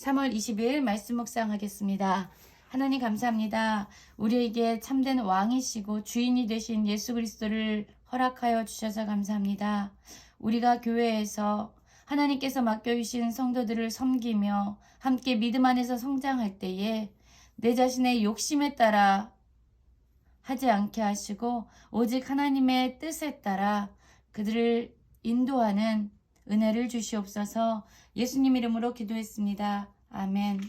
3월 20일 말씀 묵상하겠습니다. 하나님 감사합니다. 우리에게 참된 왕이시고 주인이 되신 예수 그리스도를 허락하여 주셔서 감사합니다. 우리가 교회에서 하나님께서 맡겨주신 성도들을 섬기며 함께 믿음 안에서 성장할 때에 내 자신의 욕심에 따라 하지 않게 하시고 오직 하나님의 뜻에 따라 그들을 인도하는 은혜를 주시옵소서. 예수님 이름으로 기도했습니다. 아멘.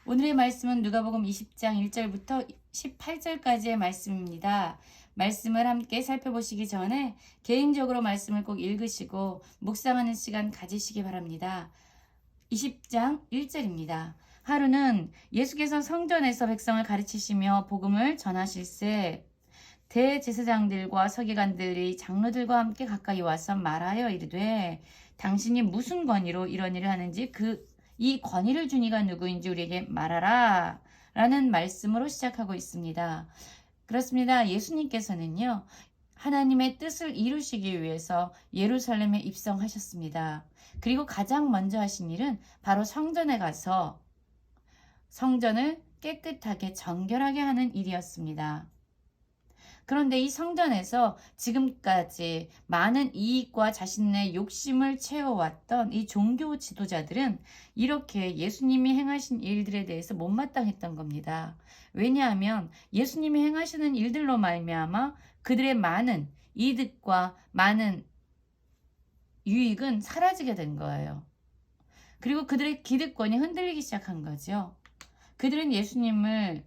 오늘의 말씀은 누가복음 20장 1절부터 18절까지의 말씀입니다. 말씀을 함께 살펴보시기 전에 개인적으로 말씀을 꼭 읽으시고 묵상하는 시간 가지시기 바랍니다. 20장 1절입니다. 하루는 예수께서 성전에서 백성을 가르치시며 복음을 전하실세 대제사장들과 서기관들이 장로들과 함께 가까이 와서 말하여 이르되 당신이 무슨 권위로 이런 일을 하는지 이 권위를 준 이가 누구인지 우리에게 말하라 라는 말씀으로 시작하고 있습니다. 그렇습니다. 예수님께서는요 하나님의 뜻을 이루시기 위해서 예루살렘에 입성하셨습니다. 그리고 가장 먼저 하신 일은 바로 성전에 가서 성전을 깨끗하게 정결하게 하는 일이었습니다. 그런데 이 성전에서 지금까지 많은 이익과 자신의 욕심을 채워왔던 이 종교 지도자들은 이렇게 예수님이 행하신 일들에 대해서 못마땅했던 겁니다. 왜냐하면 예수님이 행하시는 일들로 말미암아 그들의 많은 이득과 많은 유익은 사라지게 된 거예요. 그리고 그들의 기득권이 흔들리기 시작한 거죠. 그들은 예수님을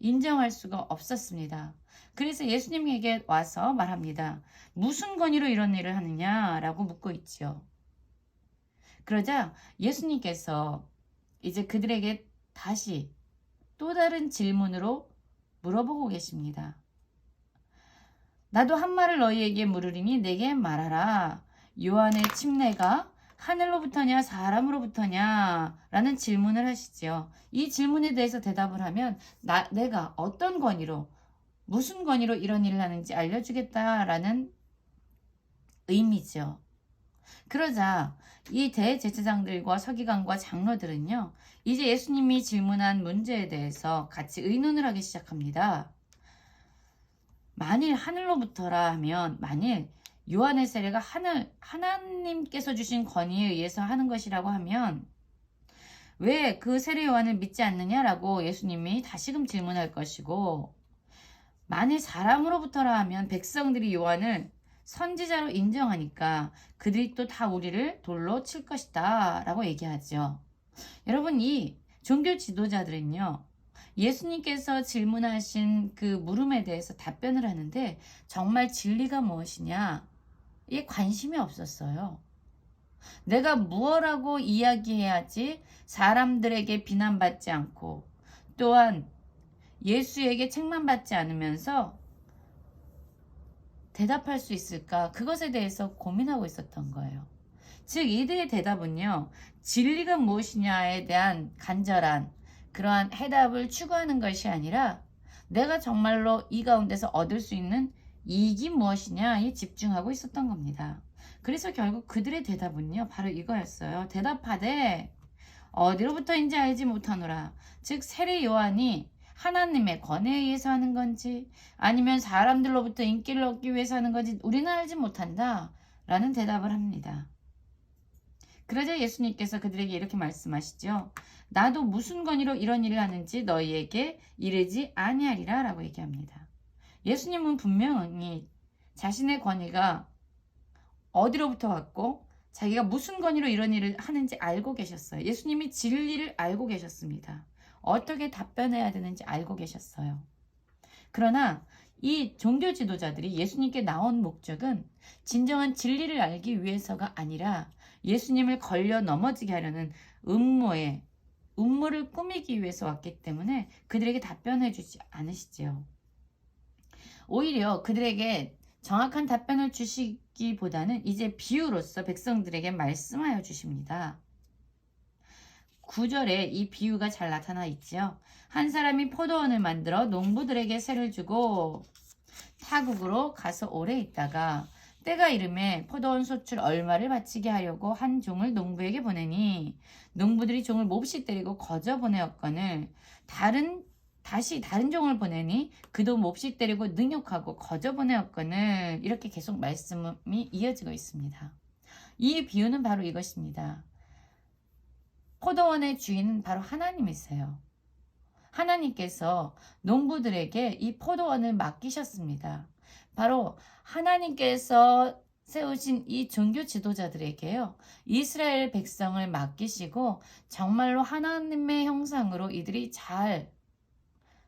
인정할 수가 없었습니다. 그래서 예수님에게 와서 말합니다. 무슨 권위로 이런 일을 하느냐라고 묻고 있지요. 그러자 예수님께서 이제 그들에게 다시 또 다른 질문으로 물어보고 계십니다. 나도 한 말을 너희에게 물으리니 내게 말하라. 요한의 침례가 하늘로부터냐 사람으로부터냐 라는 질문을 하시죠. 이 질문에 대해서 대답을 하면 내가 어떤 권위로 무슨 권위로 이런 일을 하는지 알려주겠다라는 의미죠. 그러자 이 대제사장들과 서기관과 장로들은요 이제 예수님이 질문한 문제에 대해서 같이 의논을 하기 시작합니다. 만일 하늘로부터라 하면 만일 요한의 세례가 하나님께서 주신 권위에 의해서 하는 것이라고 하면 왜 그 세례 요한을 믿지 않느냐라고 예수님이 다시금 질문할 것이고 만일 사람으로부터라 하면 백성들이 요한을 선지자로 인정하니까 그들이 또 다 우리를 돌로 칠 것이다 라고 얘기하죠. 여러분 이 종교 지도자들은요 예수님께서 질문하신 그 물음에 대해서 답변을 하는데 정말 진리가 무엇이냐 에 관심이 없었어요. 내가 무엇라고 이야기해야지 사람들에게 비난받지 않고 또한 예수에게 책망받지 않으면서 대답할 수 있을까? 그것에 대해서 고민하고 있었던 거예요. 즉 이들의 대답은요. 진리가 무엇이냐에 대한 간절한 그러한 해답을 추구하는 것이 아니라 내가 정말로 이 가운데서 얻을 수 있는 이익이 무엇이냐에 집중하고 있었던 겁니다. 그래서 결국 그들의 대답은요. 바로 이거였어요. 대답하되 어디로부터인지 알지 못하노라. 즉 세례 요한이 하나님의 권위에 의해서 하는 건지 아니면 사람들로부터 인기를 얻기 위해서 하는 건지 우리는 알지 못한다 라는 대답을 합니다. 그러자 예수님께서 그들에게 이렇게 말씀하시죠. 나도 무슨 권위로 이런 일을 하는지 너희에게 이르지 아니하리라 라고 얘기합니다. 예수님은 분명히 자신의 권위가 어디로부터 왔고 자기가 무슨 권위로 이런 일을 하는지 알고 계셨어요. 예수님이 진리를 알고 계셨습니다. 어떻게 답변해야 되는지 알고 계셨어요. 그러나 이 종교 지도자들이 예수님께 나온 목적은 진정한 진리를 알기 위해서가 아니라 예수님을 걸려 넘어지게 하려는 음모를 꾸미기 위해서 왔기 때문에 그들에게 답변해 주지 않으시지요. 오히려 그들에게 정확한 답변을 주시기보다는 이제 비유로서 백성들에게 말씀하여 주십니다. 9절에 이 비유가 잘 나타나 있죠. 한 사람이 포도원을 만들어 농부들에게 세를 주고 타국으로 가서 오래 있다가 때가 이름에 포도원 소출 얼마를 바치게 하려고 한 종을 농부에게 보내니 농부들이 종을 몹시 때리고 거저 보내었거늘 다시 다른 종을 보내니 그도 몹시 때리고 능욕하고 거저 보내었거늘. 이렇게 계속 말씀이 이어지고 있습니다. 이 비유는 바로 이것입니다. 포도원의 주인은 바로 하나님이세요. 하나님께서 농부들에게 이 포도원을 맡기셨습니다. 바로 하나님께서 세우신 이 종교 지도자들에게요, 이스라엘 백성을 맡기시고 정말로 하나님의 형상으로 이들이 잘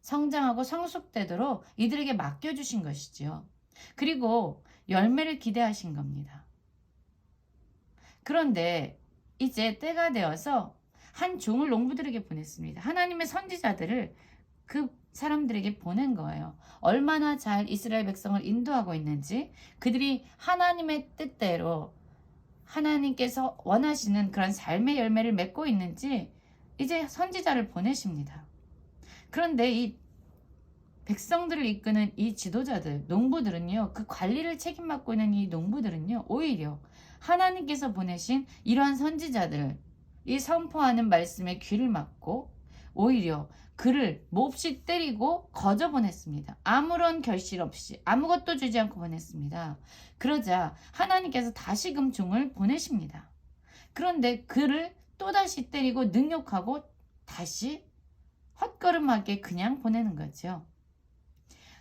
성장하고 성숙되도록 이들에게 맡겨주신 것이죠. 그리고 열매를 기대하신 겁니다. 그런데 이제 때가 되어서 한 종을 농부들에게 보냈습니다. 하나님의 선지자들을 그 사람들에게 보낸 거예요. 얼마나 잘 이스라엘 백성을 인도하고 있는지, 그들이 하나님의 뜻대로 하나님께서 원하시는 그런 삶의 열매를 맺고 있는지 이제 선지자를 보내십니다. 그런데 이 백성들을 이끄는 이 지도자들, 농부들은요, 그 관리를 책임맡고 있는 이 농부들은요, 오히려 하나님께서 보내신 이러한 선지자들, 이 선포하는 말씀에 귀를 막고 오히려 그를 몹시 때리고 거저 보냈습니다. 아무런 결실 없이 아무것도 주지 않고 보냈습니다. 그러자 하나님께서 다시금 종을 보내십니다. 그런데 그를 또다시 때리고 능욕하고 다시 헛걸음하게 그냥 보내는 거죠.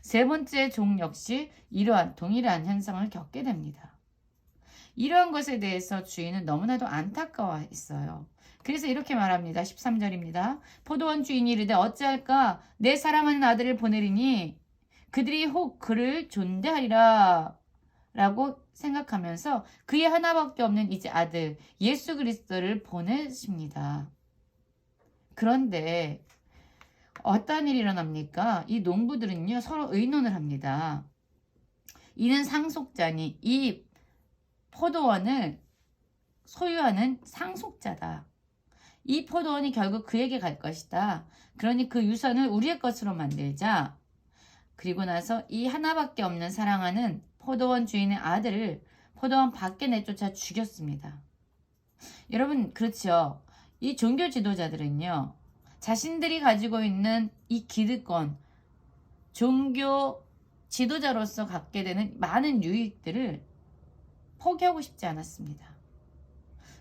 세 번째 종 역시 이러한 동일한 현상을 겪게 됩니다. 이러한 것에 대해서 주인은 너무나도 안타까워했어요. 그래서 이렇게 말합니다. 13절입니다. 포도원 주인이 이르되 어찌할까? 내 사랑하는 아들을 보내리니 그들이 혹 그를 존대하리라 라고 생각하면서 그의 하나밖에 없는 이제 아들 예수 그리스도를 보내십니다. 그런데 어떤 일이 일어납니까? 이 농부들은요, 서로 의논을 합니다. 이는 상속자니 이 포도원을 소유하는 상속자다. 이 포도원이 결국 그에게 갈 것이다. 그러니 그 유산을 우리의 것으로 만들자. 그리고 나서 이 하나밖에 없는 사랑하는 포도원 주인의 아들을 포도원 밖에 내쫓아 죽였습니다. 여러분, 그렇죠. 이 종교 지도자들은요, 자신들이 가지고 있는 이 기득권, 종교 지도자로서 갖게 되는 많은 유익들을 포기하고 싶지 않았습니다.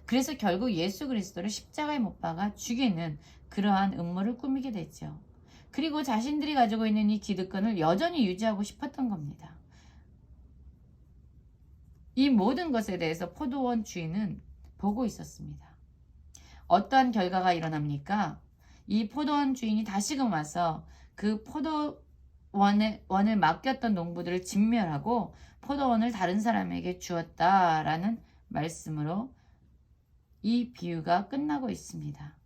그래서 결국 예수 그리스도를 십자가에 못 박아 죽이는 그러한 음모를 꾸미게 됐죠. 그리고 자신들이 가지고 있는 이 기득권을 여전히 유지하고 싶었던 겁니다. 이 모든 것에 대해서 포도원 주인은 보고 있었습니다. 어떠한 결과가 일어납니까? 이 포도원 주인이 다시금 와서 그 포도원을 맡겼던 농부들을 진멸하고 포도원을 다른 사람에게 주었다라는 말씀으로 이 비유가 끝나고 있습니다.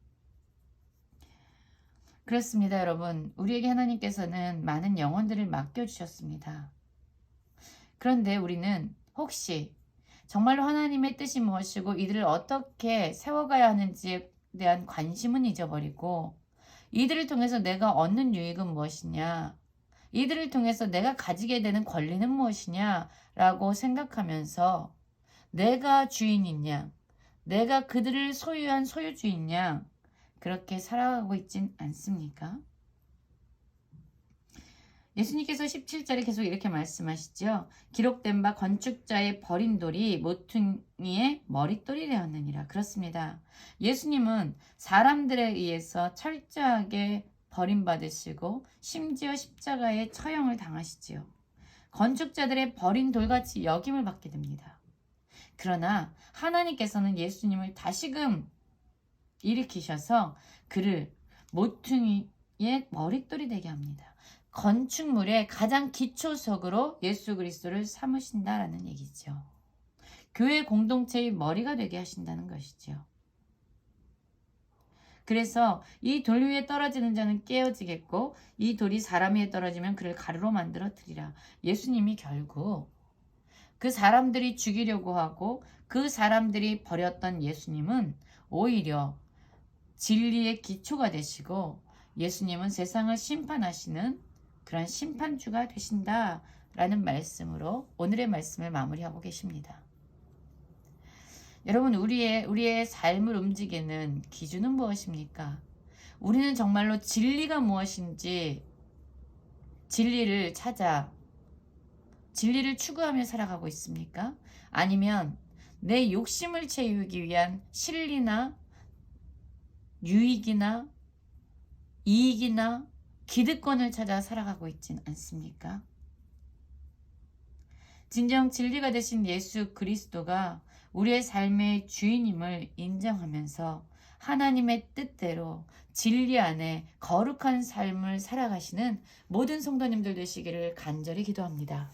그렇습니다, 여러분. 우리에게 하나님께서는 많은 영혼들을 맡겨주셨습니다. 그런데 우리는 혹시 정말로 하나님의 뜻이 무엇이고 이들을 어떻게 세워가야 하는지에 대한 관심은 잊어버리고 이들을 통해서 내가 얻는 유익은 무엇이냐, 이들을 통해서 내가 가지게 되는 권리는 무엇이냐 라고 생각하면서 내가 주인이냐, 내가 그들을 소유한 소유주이냐, 그렇게 살아가고 있진 않습니까? 예수님께서 17절에 계속 이렇게 말씀하시죠. 기록된 바 건축자의 버린 돌이 모퉁이의 머릿돌이 되었느니라. 그렇습니다. 예수님은 사람들에 의해서 철저하게 버림받으시고 심지어 십자가에 처형을 당하시지요. 건축자들의 버린 돌같이 여김을 받게 됩니다. 그러나 하나님께서는 예수님을 다시금 일으키셔서 그를 모퉁이의 머릿돌이 되게 합니다. 건축물의 가장 기초석으로 예수 그리스도를 삼으신다라는 얘기죠. 교회 공동체의 머리가 되게 하신다는 것이죠. 그래서 이 돌 위에 떨어지는 자는 깨어지겠고 이 돌이 사람 위에 떨어지면 그를 가루로 만들어뜨리라. 예수님이 결국 그 사람들이 죽이려고 하고 그 사람들이 버렸던 예수님은 오히려 진리의 기초가 되시고 예수님은 세상을 심판하시는 그런 심판주가 되신다 라는 말씀으로 오늘의 말씀을 마무리하고 계십니다. 여러분, 우리의 삶을 움직이는 기준은 무엇입니까? 우리는 정말로 진리가 무엇인지 진리를 찾아 진리를 추구하며 살아가고 있습니까? 아니면 내 욕심을 채우기 위한 실리나 유익이나 이익이나 기득권을 찾아 살아가고 있진 않습니까? 진정 진리가 되신 예수 그리스도가 우리의 삶의 주인임을 인정하면서 하나님의 뜻대로 진리 안에 거룩한 삶을 살아가시는 모든 성도님들 되시기를 간절히 기도합니다.